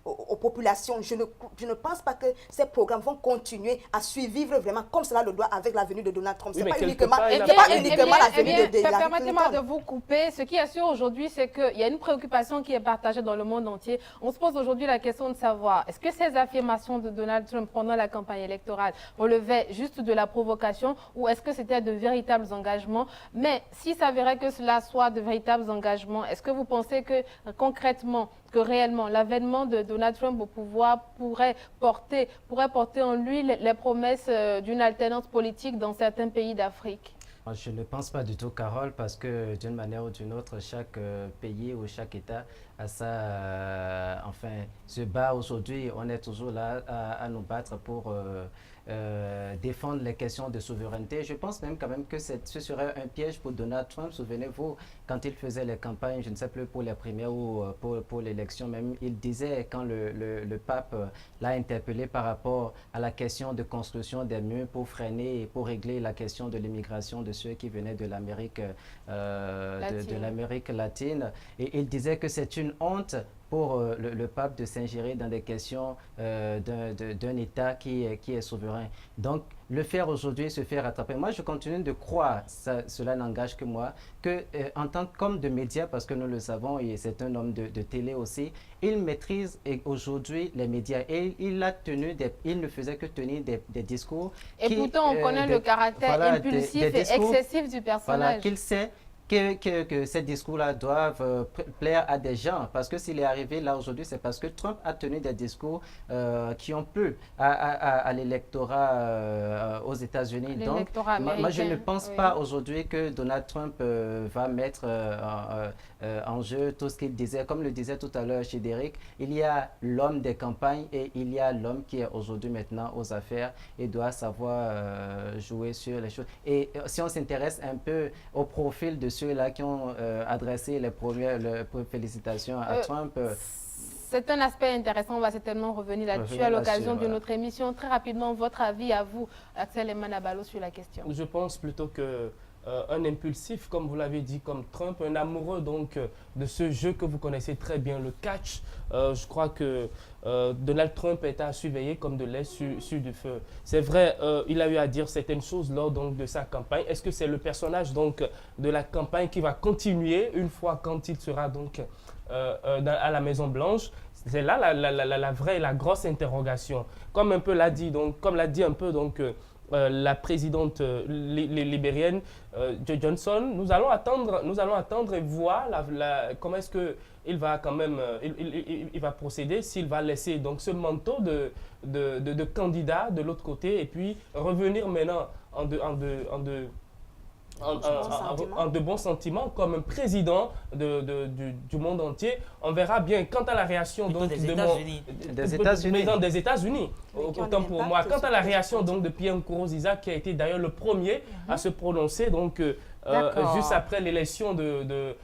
aux populations. Je ne pense pas que ces programmes vont continuer à suivre vraiment comme cela le doit avec la venue de Donald Trump. Ce n'est pas uniquement la venue de Hillary Clinton. Permettez-moi de vous couper. Ce qui est sûr aujourd'hui, c'est qu'il y a une préoccupation qui est partagée dans le monde entier. On se pose aujourd'hui la question de savoir, est-ce que ces affirmations de Donald Trump pendant la campagne électorale relevaient juste de la provocation ou est-ce que c'était de véritables engagements? Mais s'il s'avérait que cela soit de véritables engagements, est-ce que vous pensez que concrètement, que réellement l'avènement de Donald Trump au pouvoir pourrait porter en lui les promesses d'une alternance politique dans certains pays d'Afrique? Je ne pense pas du tout, Carole, parce que d'une manière ou d'une autre, chaque pays ou chaque État a ça, se bat aujourd'hui. On est toujours là à nous battre pour défendre les questions de souveraineté. Je pense même quand même que ce serait un piège pour Donald Trump. Souvenez-vous, quand il faisait les campagnes, je ne sais plus pour les primaires ou pour l'élection même, il disait quand le pape l'a interpellé par rapport à la question de construction des murs pour freiner et pour régler la question de l'immigration de ceux qui venaient de l'Amérique latine. Et il disait que c'est une honte pour le pape de s'ingérer dans des questions d'un État qui est souverain. Donc, le faire aujourd'hui, se faire rattraper. Moi, je continue de croire, cela n'engage que moi, en tant qu'homme de médias, parce que nous le savons, et c'est un homme de télé aussi, il maîtrise aujourd'hui les médias. Et il ne faisait que tenir des discours. Et pourtant, on connaît le caractère impulsif et excessif du personnage. Voilà, qu'il sait que ces discours-là doivent plaire à des gens. Parce que s'il est arrivé là aujourd'hui, c'est parce que Trump a tenu des discours qui ont plu à l'électorat aux États-Unis. Donc, moi, je ne pense pas aujourd'hui que Donald Trump va mettre en jeu tout ce qu'il disait. Comme le disait tout à l'heure Chidéric, il y a l'homme des campagnes et il y a l'homme qui est aujourd'hui maintenant aux affaires et doit savoir jouer sur les choses. Et si on s'intéresse un peu au profil de ceux-là qui ont adressé les premières félicitations à Trump. C'est un aspect intéressant, on va certainement revenir là-dessus à l'occasion de notre émission. Très rapidement, votre avis à vous, Axel Emanabalo, sur la question. Je pense plutôt que un impulsif, comme vous l'avez dit, comme Trump, un amoureux donc de ce jeu que vous connaissez très bien, le catch. Je crois que Donald Trump est à surveiller comme de lait sur du feu. C'est vrai, il a eu à dire certaines choses lors donc, de sa campagne. Est-ce que c'est le personnage donc, de la campagne qui va continuer une fois quand il sera donc, à la Maison-Blanche? C'est là la vraie, la grosse interrogation. Comme un peu l'a dit, donc, comme l'a dit un peu donc, la présidente libérienne Johnson. Nous allons attendre et voir comment est-ce qu'il va quand même il va procéder, s'il va laisser donc ce manteau de candidat de l'autre côté et puis revenir maintenant en de bons sentiments comme un président du monde entier. On verra bien. Quant à la réaction donc, des États-Unis, autant pour moi. Quant à la réaction donc, de Pierre Nkurunziza, qui a été d'ailleurs le premier à se prononcer donc, juste après l'élection de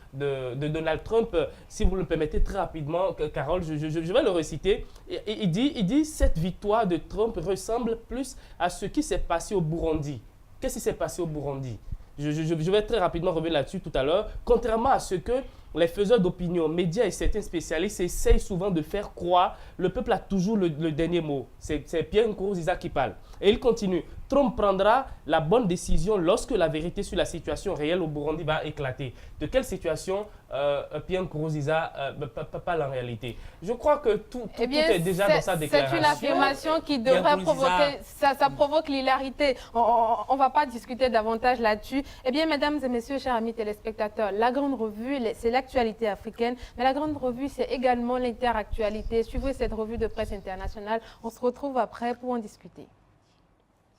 Donald Trump, si vous le permettez très rapidement, Carole, je vais le reciter. Il dit cette victoire de Trump ressemble plus à ce qui s'est passé au Burundi. Qu'est-ce qui s'est passé au Burundi? Je vais très rapidement revenir là-dessus tout à l'heure. Contrairement à ce que les faiseurs d'opinion, médias et certains spécialistes essayent souvent de faire croire, le peuple a toujours le dernier mot. C'est Pierre Nkurunziza qui parle. Et il continue. Trump prendra la bonne décision lorsque la vérité sur la situation réelle au Burundi va éclater. De quelle situation Pierre Nkurunziza parle en réalité? Je crois que tout est déjà dans sa déclaration. C'est une affirmation qui devrait provoquer, ça provoque l'hilarité. On ne va pas discuter davantage là-dessus. Eh bien, mesdames et messieurs, chers amis téléspectateurs, la grande revue, c'est l'actualité africaine, mais la grande revue, c'est également l'interactualité. Suivez cette revue de presse internationale. On se retrouve après pour en discuter.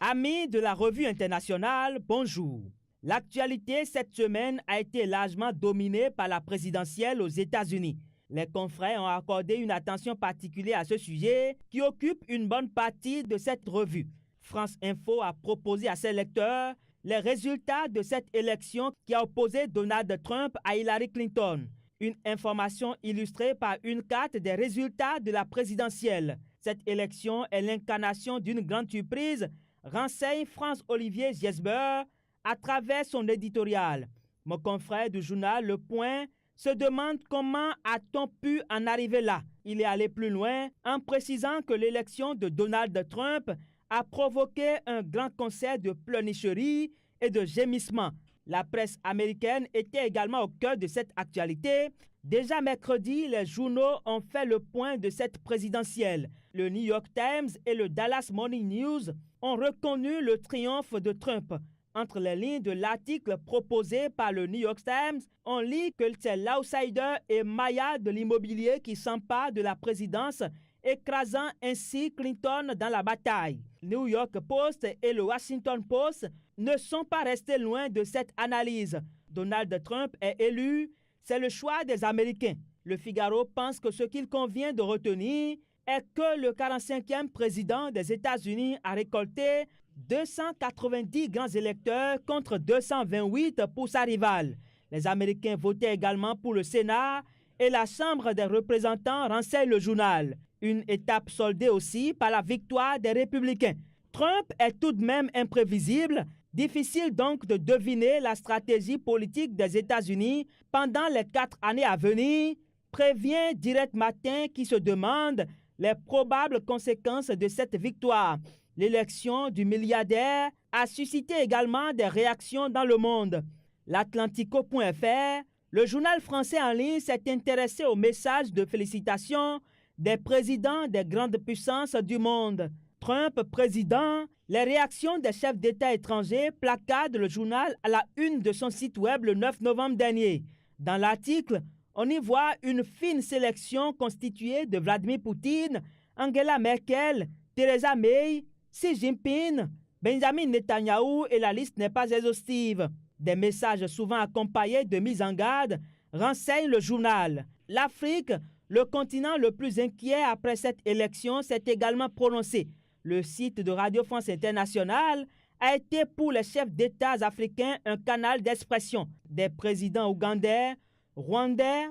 Amis de la revue internationale, bonjour. L'actualité cette semaine a été largement dominée par la présidentielle aux États-Unis. Les confrères ont accordé une attention particulière à ce sujet qui occupe une bonne partie de cette revue. France Info a proposé à ses lecteurs les résultats de cette élection qui a opposé Donald Trump à Hillary Clinton. Une information illustrée par une carte des résultats de la présidentielle. Cette élection est l'incarnation d'une grande surprise, renseigne France-Olivier Giesbert à travers son éditorial. Mon confrère du journal Le Point se demande comment a-t-on pu en arriver là. Il est allé plus loin en précisant que l'élection de Donald Trump a provoqué un grand concert de pleurnicheries et de gémissements. La presse américaine était également au cœur de cette actualité. Déjà mercredi, les journaux ont fait le point de cette présidentielle. Le New York Times et le Dallas Morning News ont reconnu le triomphe de Trump. Entre les lignes de l'article proposé par le New York Times, on lit que c'est l'outsider et Maya de l'immobilier qui s'empare de la présidence, écrasant ainsi Clinton dans la bataille. New York Post et le Washington Post ne sont pas restés loin de cette analyse. Donald Trump est élu, c'est le choix des Américains. Le Figaro pense que ce qu'il convient de retenir est que le 45e président des États-Unis a récolté 290 grands électeurs contre 228 pour sa rivale. Les Américains votaient également pour le Sénat et la Chambre des représentants, renseigne le journal. Une étape soldée aussi par la victoire des Républicains. Trump est tout de même imprévisible. Difficile donc de deviner la stratégie politique des États-Unis pendant les 4 années à venir, prévient Direct Matin qui se demande les probables conséquences de cette victoire. L'élection du milliardaire a suscité également des réactions dans le monde. L'Atlantico.fr, le journal français en ligne, s'est intéressé aux messages de félicitations des présidents des grandes puissances du monde. Trump président, les réactions des chefs d'État étrangers placardent le journal à la une de son site web le 9 novembre dernier. Dans l'article, on y voit une fine sélection constituée de Vladimir Poutine, Angela Merkel, Theresa May, Xi Jinping, Benjamin Netanyahu et la liste n'est pas exhaustive. Des messages souvent accompagnés de mises en garde renseignent le journal. L'Afrique, le continent le plus inquiet après cette élection, s'est également prononcé. Le site de Radio France Internationale a été pour les chefs d'État africains un canal d'expression. Des présidents ougandais, rwandais,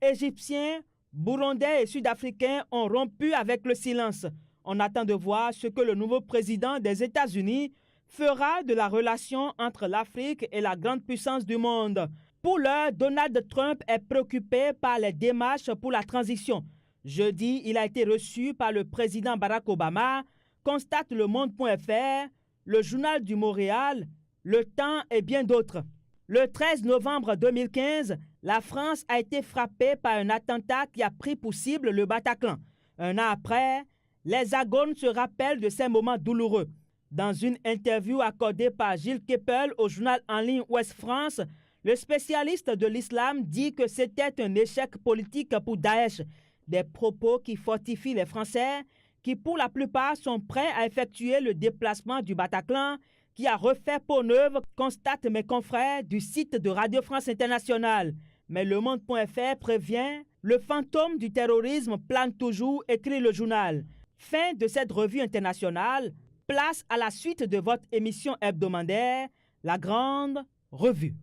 égyptiens, burundais et sud-africains ont rompu avec le silence. On attend de voir ce que le nouveau président des États-Unis fera de la relation entre l'Afrique et la grande puissance du monde. Pour l'heure, Donald Trump est préoccupé par les démarches pour la transition. Jeudi, il a été reçu par le président Barack Obama, constate le Monde.fr, le Journal du Montréal, Le Temps et bien d'autres. Le 13 novembre 2015, la France a été frappée par un attentat qui a pris pour cible le Bataclan. Un an après, l'Hexagone se rappelle de ces moments douloureux. Dans une interview accordée par Gilles Keppel au journal en ligne Ouest France, le spécialiste de l'islam dit que c'était un échec politique pour Daesh. Des propos qui fortifient les Français, qui pour la plupart sont prêts à effectuer le déplacement du Bataclan, qui a refait peau neuve, constatent mes confrères du site de Radio France Internationale. Mais Le Monde.fr prévient, le fantôme du terrorisme plane toujours, écrit le journal. Fin de cette revue internationale, place à la suite de votre émission hebdomadaire, La Grande Revue.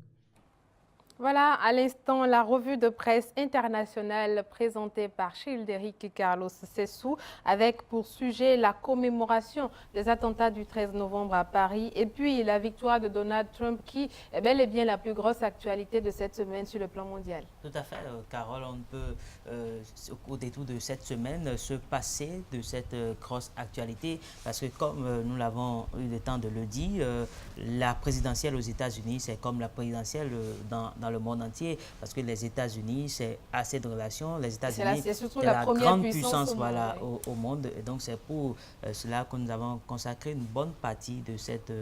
Voilà, à l'instant, la revue de presse internationale présentée par Childéric Carlos Sessou avec pour sujet la commémoration des attentats du 13 novembre à Paris et puis la victoire de Donald Trump qui est bel et bien la plus grosse actualité de cette semaine sur le plan mondial. Tout à fait, Carole, on ne peut au détour de cette semaine se passer de cette grosse actualité parce que comme nous l'avons eu le temps de le dire, la présidentielle aux États-Unis, c'est comme la présidentielle dans le monde entier, parce que les États-Unis, c'est assez de relations. Les États-Unis, c'est la grande puissance au monde. Et donc, c'est pour cela que nous avons consacré une bonne partie de cette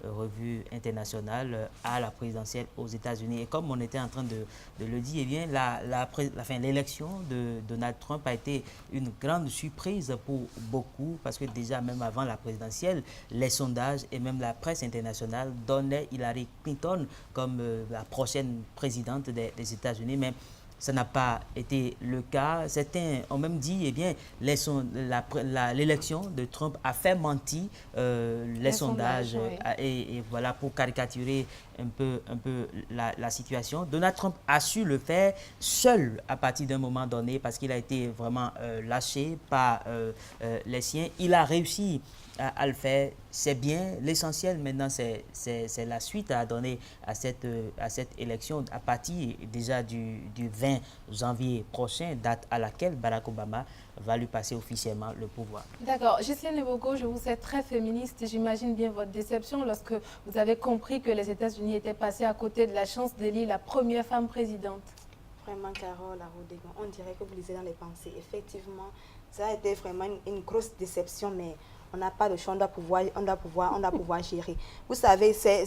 revue internationale à la présidentielle aux États-Unis. Et comme on était en train de le dire, eh bien, l'élection de Donald Trump a été une grande surprise pour beaucoup, parce que déjà, même avant la présidentielle, les sondages et même la presse internationale donnaient Hillary Clinton comme la prochaine présidente des États-Unis, mais ça n'a pas été le cas. Certains ont même dit, eh bien, l'élection de Trump a fait mentir les sondages, oui. Et voilà, pour caricaturer un peu la situation. Donald Trump a su le faire seul à partir d'un moment donné parce qu'il a été vraiment lâché par les siens. Il a réussi à le faire, c'est bien. L'essentiel maintenant, c'est la suite à donner à cette élection à partir déjà du 20 janvier prochain, date à laquelle Barack Obama va lui passer officiellement le pouvoir. D'accord. Ghislaine Leboko, je vous sais très féministe. J'imagine bien votre déception lorsque vous avez compris que les États-Unis étaient passés à côté de la chance d'élire la première femme présidente. Vraiment, Carole Arodégon, on dirait que vous lisez dans les pensées. Effectivement, ça a été vraiment une grosse déception, mais on n'a pas de choix, on doit pouvoir gérer. Vous savez, c'est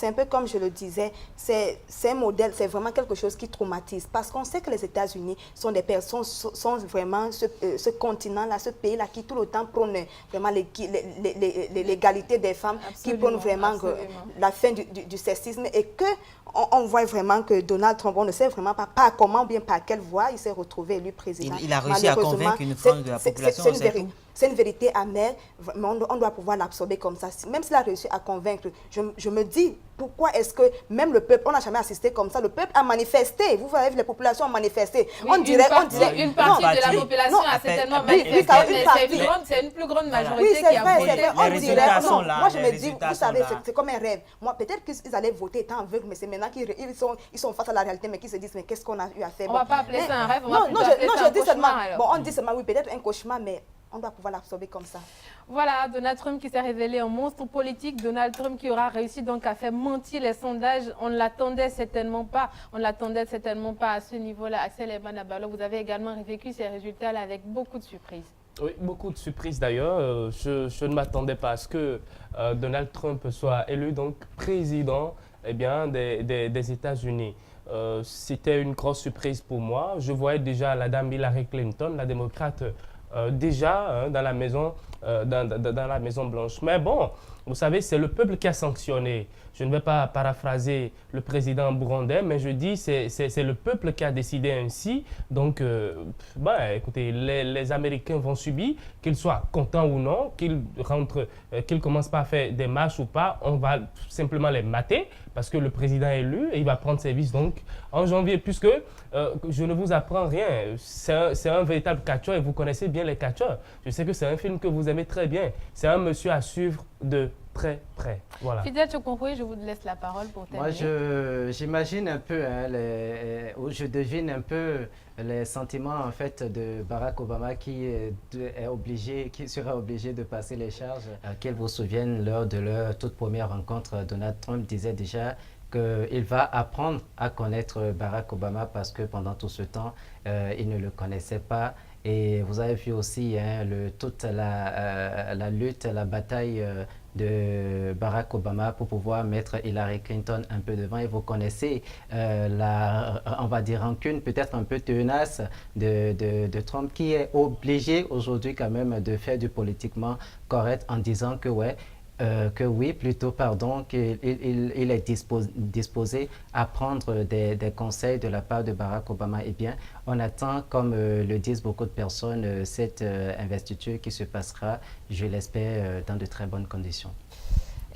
un peu comme je le disais, c'est un modèle, c'est vraiment quelque chose qui traumatise. Parce qu'on sait que les États-Unis sont des personnes, sont vraiment ce continent-là, ce pays-là qui tout le temps prône vraiment l'égalité des femmes, absolument, qui prône vraiment la fin du sexisme et que on voit vraiment que Donald Trump, on ne sait vraiment pas comment, bien par quelle voie il s'est retrouvé élu président. Il a réussi à convaincre une frange de la population. C'est une vérité amère, mais on doit pouvoir l'absorber comme ça. Même s'il a réussi à convaincre, je me dis, pourquoi est-ce que même le peuple, on n'a jamais assisté comme ça, le peuple a manifesté, vous voyez, les populations ont manifesté. Oui, une partie de la population a certainement manifesté, mais c'est une plus grande majorité qui a voté. On dirait, non, moi je me dis, vous savez, c'est comme un rêve. Moi, peut-être qu'ils allaient voter étant aveugles, mais c'est maintenant qu'ils sont face à la réalité, mais qu'ils se disent, mais qu'est-ce qu'on a eu à faire? On ne va pas appeler ça un rêve, on va plutôt appeler ça un cauchemar. Bon, on dit seulement, oui, peut-être un cauchemar, mais on doit pouvoir l'absorber comme ça. Voilà, Donald Trump qui s'est révélé un monstre politique. Donald Trump qui aura réussi donc à faire mentir les sondages. On ne l'attendait certainement pas. On ne l'attendait certainement pas à ce niveau-là. Axel Ebanabalo, vous avez également vécu ces résultats-là avec beaucoup de surprises. Oui, beaucoup de surprises d'ailleurs. Je ne m'attendais pas à ce que Donald Trump soit élu donc président des États-Unis. C'était une grosse surprise pour moi. Je voyais déjà la dame Hillary Clinton, la démocrate, déjà dans la maison Blanche. Mais bon, vous savez, c'est le peuple qui a sanctionné. Je ne vais pas paraphraser le président burundais, mais je dis c'est le peuple qui a décidé ainsi. Donc, écoutez, les Américains vont subir, qu'ils soient contents ou non, qu'ils commencent pas à faire des marches ou pas, on va simplement les mater parce que le président est élu et il va prendre service donc en janvier, puisque je ne vous apprends rien. C'est un véritable catcheur et vous connaissez bien les catcheurs. Je sais que c'est un film que vous aimez très bien. C'est un monsieur à suivre de très près. Voilà. Fidèle Chokonkoué, je vous laisse la parole pour terminer. Moi, j'imagine un peu, je devine un peu les sentiments en fait de Barack Obama qui sera obligé de passer les charges. Qu'ils vous souviennent, lors de leur toute première rencontre, Donald Trump disait déjà qu'il va apprendre à connaître Barack Obama parce que pendant tout ce temps, il ne le connaissait pas. Et vous avez vu aussi toute la lutte, la bataille de Barack Obama pour pouvoir mettre Hillary Clinton un peu devant. Et vous connaissez on va dire, rancune peut-être un peu tenace de Trump, qui est obligé aujourd'hui quand même de faire du politiquement correct en disant que qu'il est disposé à prendre des conseils de la part de Barack Obama. Eh bien, on attend, comme le disent beaucoup de personnes, cette investiture qui se passera, je l'espère, dans de très bonnes conditions.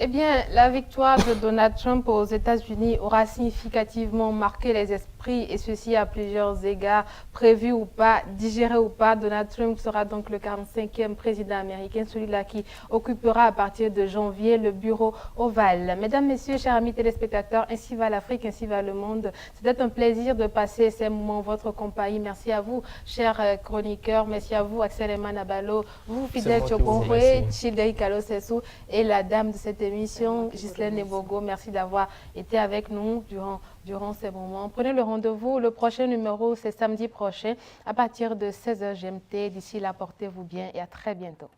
Eh bien, la victoire de Donald Trump aux États-Unis aura significativement marqué les esprits, et ceci à plusieurs égards, prévu ou pas, digéré ou pas. Donald Trump sera donc le 45e président américain, celui-là qui occupera à partir de janvier le bureau ovale. Mesdames, Messieurs, chers amis téléspectateurs, ainsi va l'Afrique, ainsi va le monde. C'était un plaisir de passer ces moments en votre compagnie. Merci à vous, chers chroniqueurs. Merci à vous, Axel Eman Abalo, vous, Fidel Chokonwe, Childei Kalosessou et la dame de cette émission, Ghislaine Nebogo. Merci d'avoir été avec nous durant ces moments. Prenez le rendez-vous. Le prochain numéro, c'est samedi prochain à partir de 16h GMT. D'ici là, portez-vous bien et à très bientôt.